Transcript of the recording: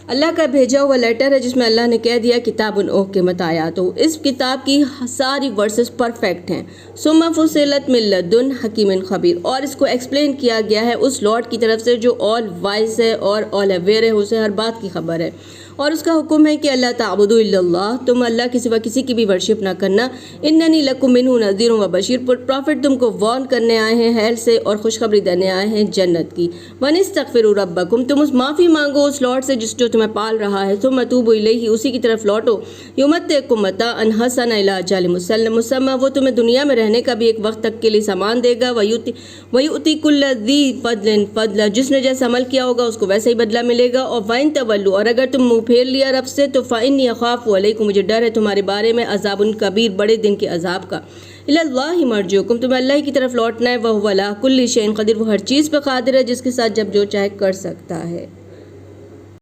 اللہ کا بھیجا ہوا لیٹر ہے جس میں اللہ نے کہہ دیا کتاب احکمت آیات. اس کتاب کی ساری ورسز پرفیکٹ ہیں. ثم فصلت من لدن حکیم خبیر، اور اس کو ایکسپلین کیا گیا ہے اس لارڈ کی طرف سے جو آل وائز ہے اور آل اویئر ہے، اسے ہر بات کی خبر ہے. اور اس کا حکم ہے کہ اللہ تعبدوا الا اللہ، تم اللہ کے سوا کسی کی بھی ورشپ نہ کرنا. اننی لکم منہ نذیر و بشیر، پرافٹ تم کو وارن کرنے آئے ہیں ہیل سے اور خوشخبری دینے آئے ہیں جنت کی. ونستغفروا ربکم، تم اس معافی مانگو اس لارڈ سے جس جو تمہیں پال رہا ہے. ثم توبوا الیہ، اسی کی طرف لوٹو. یمتعکم متاعا حسنا الی اجل مسمى، وہ تمہیں دنیا میں رہنے کا بھی ایک وقت تک کے لیے سامان دے گا. ویؤتی کل ذی فضل فضلا، جس نے جیسا عمل کیا ہوگا اس کو ویسا ہی بدلہ ملے گا. اور وَإِن تَوَلُّوا، اور اگر تم منہ پھیر لیا رب سے تو فَإِنِّي أَخَافُ عَلَيْكُمْ، مجھے ڈر ہے تمہارے بارے میں عذاب کبیر، بڑے دن کے عذاب کا. إِلَى اللَّهِ مَرْجِعُكُمْ، تمہیں اللہ کی طرف لوٹنا ہے. وَهُوَ عَلَىٰ كُلِّ شَيْءٍ قَدِيرٌ، وہ ہر چیز پہ قادر ہے، جس کے ساتھ جب جو چاہے کر سکتا ہے.